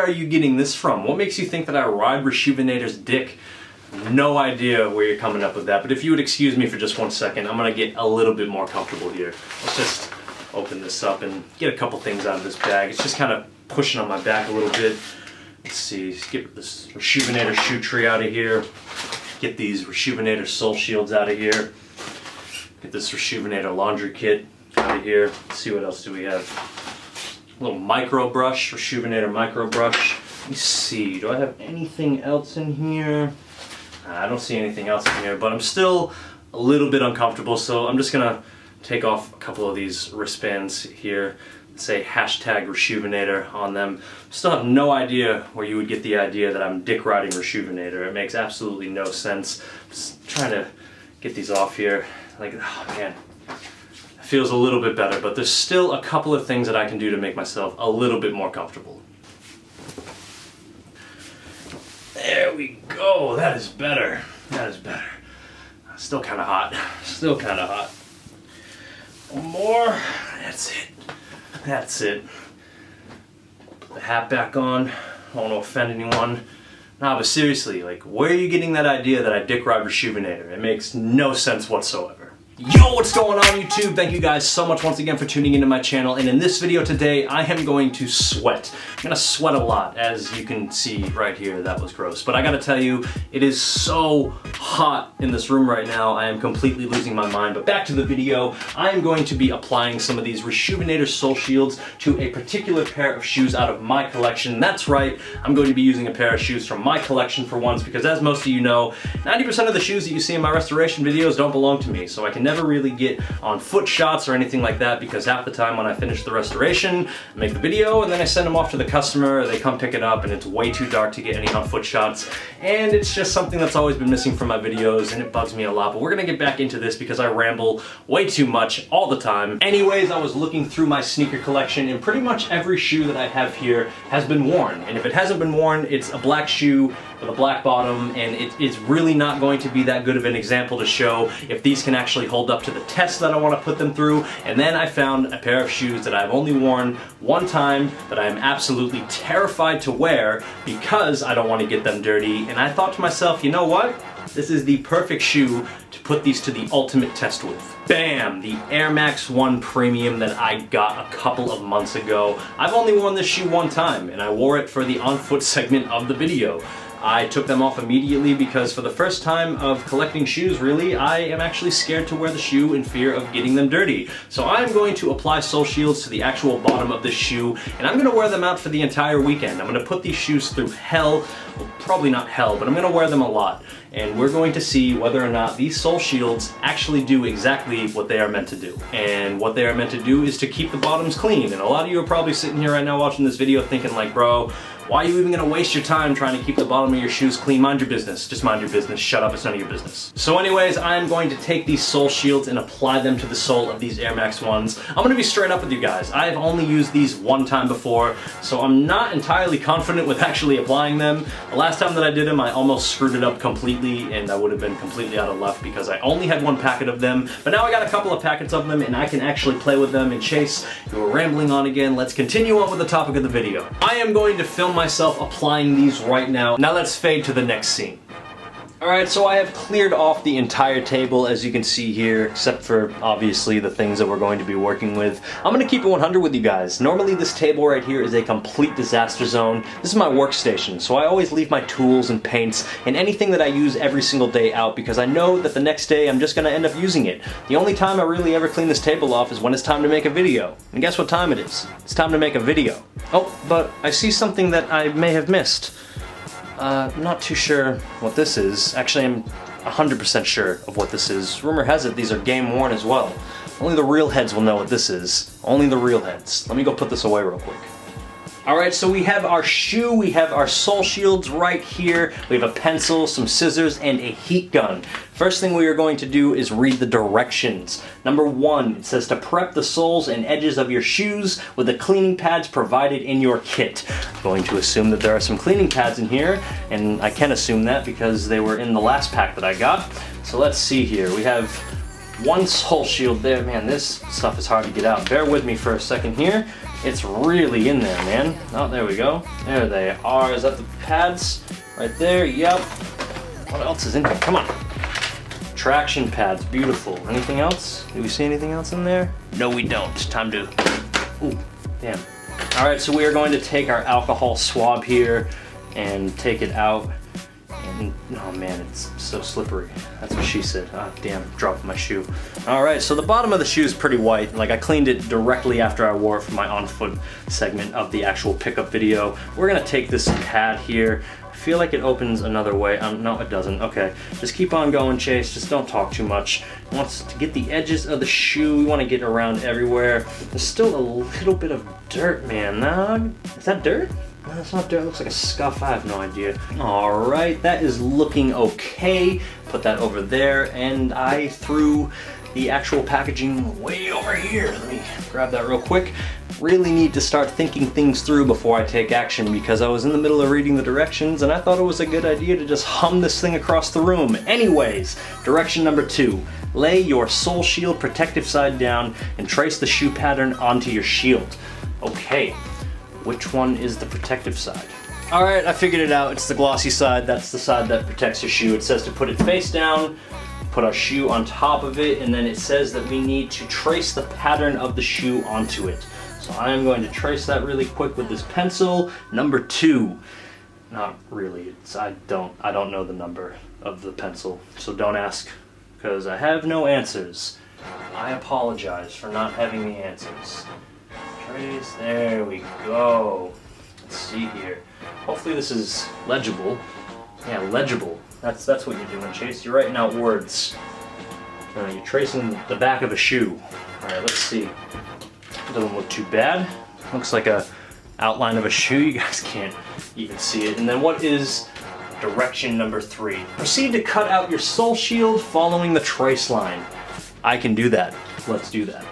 are you getting this from? What makes you think that I ride Resjuvenator's dick? No idea where you're coming up with that, but if you would excuse me for just 1 second, I'm gonna get a little bit more comfortable here. Let's just open this up and get a couple things out of this bag. It's just kind of pushing on my back a little bit. Let's see, let's get this Resjuvenator shoe tree out of here. Get these Resjuvenator sole shields out of here. Get this Resjuvenator laundry kit out of here. Let's see, what else do we have? A little micro brush, Resjuvenator micro brush. Let me see, do I have anything else in here? I don't see anything else in here, but I'm still a little bit uncomfortable, so I'm just gonna take off a couple of these wristbands here. Say hashtag Resjuvenator on them. Still have no idea where you would get the idea that I'm dick riding Resjuvenator. It makes absolutely no sense. Just trying to get these off here. Like, oh man, it feels a little bit better, but there's still a couple of things that I can do to make myself a little bit more comfortable. There we go, that is better. That is better. Still kind of hot. Still kind of hot. One more, that's it. That's it. Put the hat back on. I don't want to offend anyone. Nah, but seriously, like, where are you getting that idea that I dick ride Resjuvenator? It makes no sense whatsoever. Yo, what's going on YouTube? Thank you guys so much once again for tuning into my channel, and in this video today I am going to sweat. I'm gonna sweat a lot, as you can see right here. That was gross, but I gotta tell you, it is so hot in this room right now. I am completely losing my mind. But back to the video, I am going to be applying some of these Resjuvenator sole shields to a particular pair of shoes out of my collection. That's right, I'm going to be using a pair of shoes from my collection for once, because as most of you know, 90% of the shoes that you see in my restoration videos don't belong to me, so I can never really get on foot shots or anything like that, because half the time when I finish the restoration, I make the video and then I send them off to the customer, they come pick it up, and it's way too dark to get any on foot shots, and it's just something that's always been missing from my videos, and it bugs me a lot. But we're gonna get back into this because I ramble way too much all the time. Anyways, I was looking through my sneaker collection, and pretty much every shoe that I have here has been worn, and if it hasn't been worn, it's a black shoe with a black bottom, and it's really not going to be that good of an example to show if these can actually hold up to the test that I want to put them through. And then I found a pair of shoes that I've only worn one time that I am absolutely terrified to wear because I don't want to get them dirty, and I thought to myself, you know what? This is the perfect shoe to put these to the ultimate test with. Bam! The Air Max 1 Premium that I got a couple of months ago. I've only worn this shoe one time, and I wore it for the on-foot segment of the video. I took them off immediately because for the first time of collecting shoes, really, I am actually scared to wear the shoe in fear of getting them dirty. So I'm going to apply sole shields to the actual bottom of this shoe, and I'm going to wear them out for the entire weekend. I'm going to put these shoes through hell. Well, probably not hell, but I'm going to wear them a lot. And we're going to see whether or not these sole shields actually do exactly what they are meant to do. And what they are meant to do is to keep the bottoms clean. And a lot of you are probably sitting here right now watching this video thinking like, bro, why are you even gonna waste your time trying to keep the bottom of your shoes clean? Mind your business. Just mind your business. Shut up, it's none of your business. So anyways, I'm going to take these sole shields and apply them to the sole of these Air Max 1s. I'm gonna be straight up with you guys. I've only used these one time before, so I'm not entirely confident with actually applying them. The last time that I did them, I almost screwed it up completely, and I would have been completely out of luck because I only had one packet of them. But now I got a couple of packets of them, and I can actually play with them. And Chase, you were rambling on again. Let's continue on with the topic of the video. I am going to film myself applying these right now. Now let's fade to the next scene. Alright, so I have cleared off the entire table, as you can see here, except for obviously the things that we're going to be working with. I'm going to keep it 100 with you guys. Normally this table right here is a complete disaster zone. This is my workstation, so I always leave my tools and paints and anything that I use every single day out because I know that the next day I'm just going to end up using it. The only time I really ever clean this table off is when it's time to make a video. And guess what time it is? It's time to make a video. Oh, but I see something that I may have missed. I'm not too sure what this is. Actually, I'm 100% sure of what this is. Rumor has it these are game worn as well. Only the real heads will know what this is. Only the real heads. Let me go put this away real quick. Alright, so we have our shoe, we have our sole shields right here, we have a pencil, some scissors, and a heat gun. First thing we are going to do is read the directions. Number 1, it says to prep the soles and edges of your shoes with the cleaning pads provided in your kit. I'm going to assume that there are some cleaning pads in here, and I can assume that because they were in the last pack that I got. So let's see here, we have one sole shield there. Man, this stuff is hard to get out. Bear with me for a second here. It's really in there, man. Oh, there we go. There they are. Is that the pads? Right there, yep. What else is in here? Come on. Traction pads, beautiful. Anything else? Do we see anything else in there? No, we don't. Time to, ooh, damn. All right, so we are going to take our alcohol swab here and take it out. And, oh man, it's so slippery. That's what she said. Oh, damn, dropped my shoe. All right, so the bottom of the shoe is pretty white. Like, I cleaned it directly after I wore it for my on-foot segment of the actual pickup video. We're gonna take this pad here. I feel like it opens another way. No, it doesn't. Okay, just keep on going, Chase. Just don't talk too much. Wants to get the edges of the shoe. We want to get around everywhere. There's still a little bit of dirt, man. Is that dirt? No, it's not dirt. It looks like a scuff. I have no idea. All right, that is looking okay. Put that over there, and I threw the actual packaging way over here. Let me grab that real quick. Really need to start thinking things through before I take action, because I was in the middle of reading the directions and I thought it was a good idea to just hum this thing across the room. Anyways, direction number 2. Lay your sole shield protective side down and trace the shoe pattern onto your shield. Okay, which one is the protective side? All right, I figured it out. It's the glossy side. That's the side that protects your shoe. It says to put it face down, put our shoe on top of it, and then it says that we need to trace the pattern of the shoe onto it. So I am going to trace that really quick with this pencil. Number 2. Not really. I don't know the number of the pencil, so don't ask, because I have no answers. I apologize for not having the answers. Trace. There we go. Let's see here. Hopefully this is legible. Yeah, legible. That's what you're doing, Chase. You're writing out words. You're tracing the back of a shoe. All right, let's see. Doesn't look too bad. Looks like a outline of a shoe. You guys can't even see it. And then what is direction number 3? Proceed to cut out your sole shield following the trace line. I can do that. Let's do that.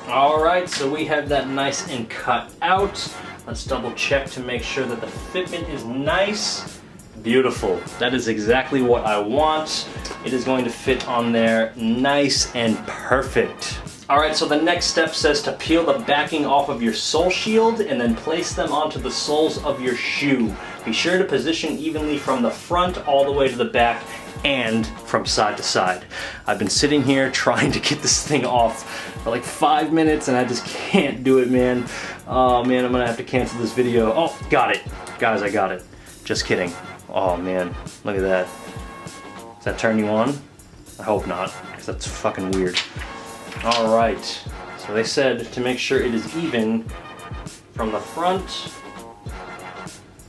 All right, so we have that nice and cut out. Let's double check to make sure that the fitment is nice. Beautiful. That is exactly what I want. It is going to fit on there nice and perfect. All right, so the next step says to peel the backing off of your sole shield and then place them onto the soles of your shoe. Be sure to position evenly from the front all the way to the back and from side to side. I've been sitting here trying to get this thing off for like 5 minutes and I just can't do it, man. Oh man, I'm gonna have to cancel this video. Oh, got it. Guys, I got it. Just kidding. Oh man, look at that. Does that turn you on? I hope not, because that's fucking weird. All right, so they said to make sure it is even from the front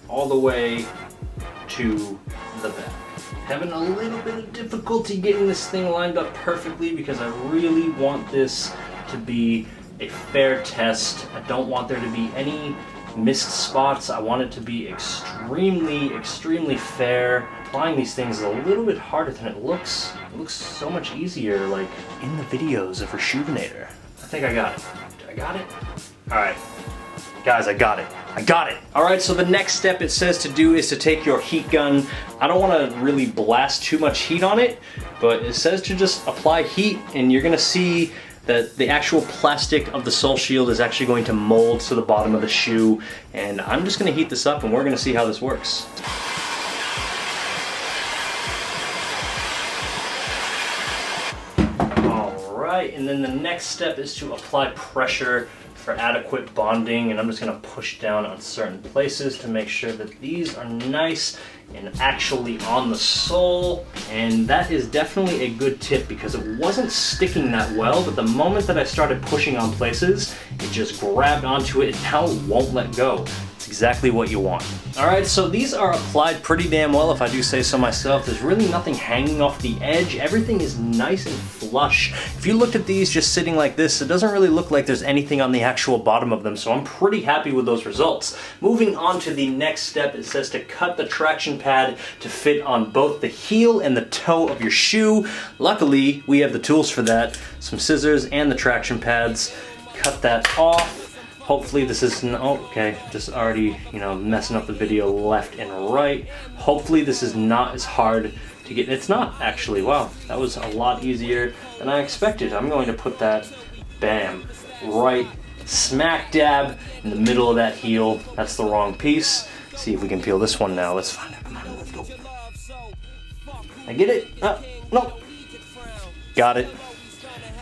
all the way to the back. Having a little bit of difficulty getting this thing lined up perfectly because I really want this to be a fair test. I don't want there to be any missed spots. I want it to be extremely, extremely fair. Applying these things is a little bit harder than it looks. It looks so much easier, like in the videos of Rejuvenator. I think I got it. Did I got it? All right. Guys, I got it. I got it. All right, so the next step it says to do is to take your heat gun. I don't want to really blast too much heat on it, but it says to just apply heat, and you're gonna see that the actual plastic of the sole shield is actually going to mold to the bottom of the shoe. And I'm just gonna heat this up and we're gonna see how this works. All right, and then the next step is to apply pressure for adequate bonding, and I'm just gonna push down on certain places to make sure that these are nice and actually on the sole. And that is definitely a good tip because it wasn't sticking that well, but the moment that I started pushing on places, it just grabbed onto it and now it won't let go. It's exactly what you want. All right, so these are applied pretty damn well, if I do say so myself. There's really nothing hanging off the edge. Everything is nice and flush. If you looked at these just sitting like this, it doesn't really look like there's anything on the actual bottom of them, so I'm pretty happy with those results. Moving on to the next step, it says to cut the traction pad to fit on both the heel and the toe of your shoe. Luckily, we have the tools for that, some scissors and the traction pads. Cut that off. Hopefully this isn't, oh, okay, just already, you know, messing up the video left and right. Hopefully this is not as hard to get. It's not actually, wow, that was a lot easier than I expected. I'm going to put that, bam, right smack dab in the middle of that heel. That's the wrong piece. See if we can peel this one now. Let's find it. Come on, let's go. I get it. No. Got it.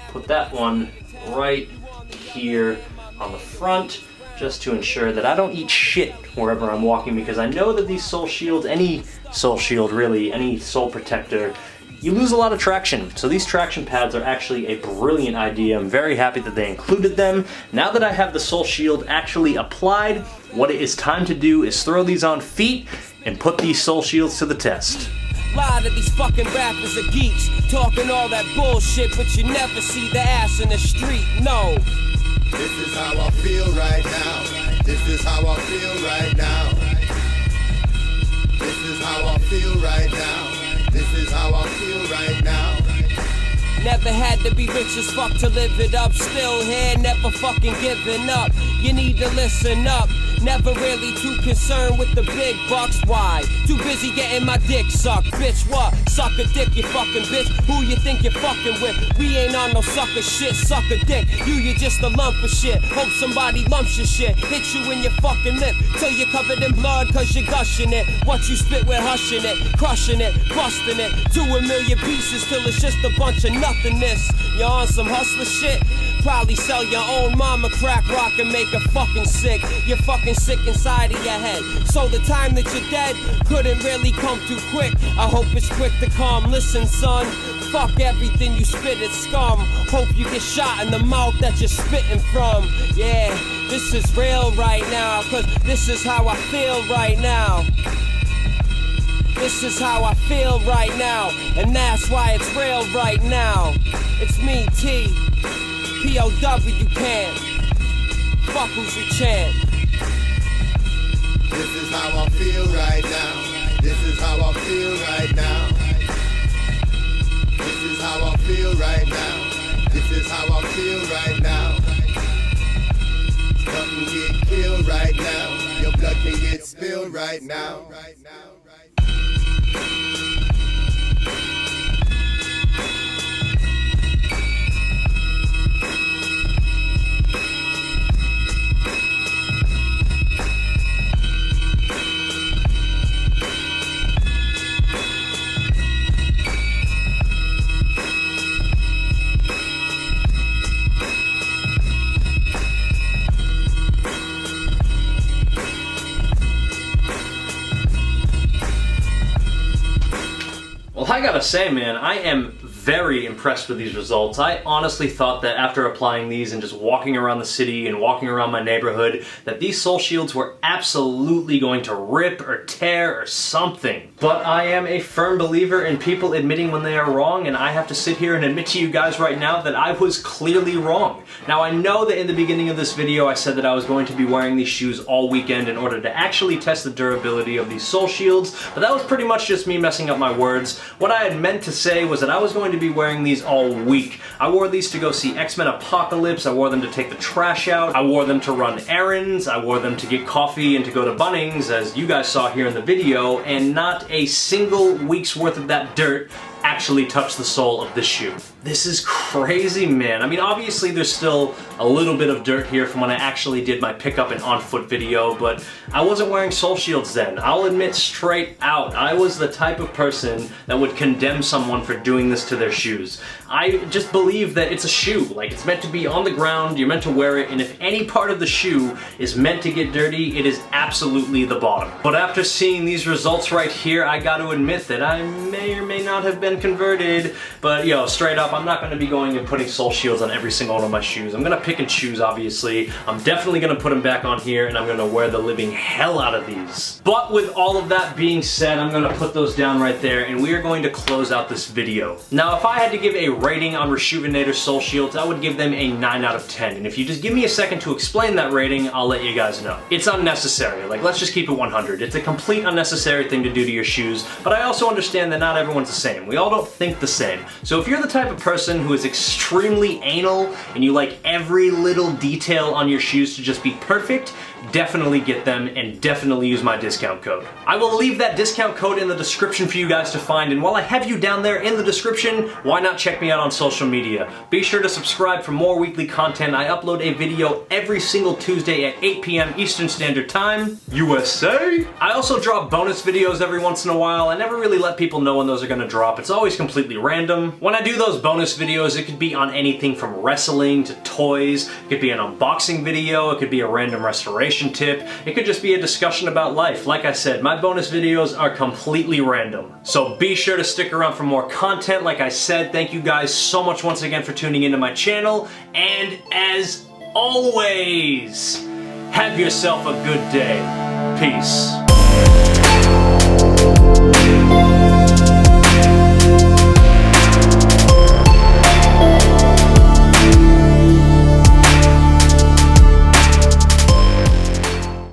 Put that one right here on the front, just to ensure that I don't eat shit wherever I'm walking, because I know that these sole shields, any sole shield really, any sole protector, you lose a lot of traction. So these traction pads are actually a brilliant idea. I'm very happy that they included them. Now that I have the sole shield actually applied, what it is time to do is throw these on feet and put these sole shields to the test. A lot of these fucking rappers are geeks, talking all that bullshit, but you never see the ass in the street, no. This is how I feel right now. This is how I feel right now. This is how I feel right now. This is how I feel right now. Never had to be rich as fuck to live it up. Still here, never fucking giving up. You need to listen up. Never really too concerned with the big bucks. Why? Too busy getting my dick sucked. Bitch, what? Suck a dick, you fucking bitch. Who you think you're fucking with? We ain't on no sucker shit. Suck a dick. You just a lump of shit. Hope somebody lumps your shit. Hit you in your fucking lip till you're covered in blood cause you're gushing it. What you spit, we're hushing it. Crushing it, busting it to a million pieces till it's just a bunch of nothingness. You're on some hustler shit. Probably sell your own mama crack rock and make her fucking sick. You're fucking sick inside of your head. So the time that you're dead couldn't really come too quick. I hope it's quick to come. Listen, son, fuck everything you spit, it's scum. Hope you get shot in the mouth that you're spitting from. Yeah, this is real right now, cause this is how I feel right now. This is how I feel right now, and that's why it's real right now. It's me, T. P.O.W. can't. Fuck who's your chant. This is how I feel right now. This is how I feel right now. This is how I feel right now. This is how I feel right now. Something get killed right now. Your blood can get spilled right now. Well, I gotta say, man, I am very impressed with these results. I honestly thought that after applying these and just walking around the city and walking around my neighborhood, that these sole shields were absolutely going to rip or tear or something. But I am a firm believer in people admitting when they are wrong, and I have to sit here and admit to you guys right now that I was clearly wrong. Now, I know that in the beginning of this video I said that I was going to be wearing these shoes all weekend in order to actually test the durability of these sole shields, but that was pretty much just me messing up my words. What I had meant to say was that I was going to be wearing these all week. I wore these to go see X-Men Apocalypse, I wore them to take the trash out, I wore them to run errands, I wore them to get coffee and to go to Bunnings, as you guys saw here in the video, and not a single week's worth of that dirt actually touched the sole of this shoe. This is crazy, man. I mean, obviously there's still a little bit of dirt here from when I actually did my pickup and on-foot video, but I wasn't wearing sole shields then. I'll admit straight out, I was the type of person that would condemn someone for doing this to their shoes. I just believe that it's a shoe. Like, it's meant to be on the ground, you're meant to wear it, and if any part of the shoe is meant to get dirty, it is absolutely the bottom. But after seeing these results right here, I got to admit that I may or may not have been converted, but yo, straight up, I'm not going to be going and putting sole shields on every single one of my shoes. I'm going to pick and choose, obviously. I'm definitely going to put them back on here, and I'm going to wear the living hell out of these. But with all of that being said, I'm going to put those down right there, and we are going to close out this video. Now, if I had to give a rating on Reshoevn8or sole shields, I would give them a 9 out of 10. And if you just give me a second to explain that rating, I'll let you guys know. It's unnecessary. Like, let's just keep it 100. It's a complete unnecessary thing to do to your shoes, but I also understand that not everyone's the same. We all don't think the same. So if you're the type of person who is extremely anal and you like every little detail on your shoes to just be perfect, definitely get them and definitely use my discount code. I will leave that discount code in the description for you guys to find, and while I have you down there in the description, why not check me out on social media? Be sure to subscribe for more weekly content. I upload a video every single Tuesday at 8 p.m. Eastern Standard Time, USA. I also drop bonus videos every once in a while. I never really let people know when those are gonna drop. It's always completely random. When I do those bonus videos, it could be on anything from wrestling to toys. It could be an unboxing video. It could be a random restoration tip. It could just be a discussion about life. Like I said, my bonus videos are completely random. So be sure to stick around for more content. Like I said, thank you guys so much once again for tuning into my channel. And as always, have yourself a good day. Peace.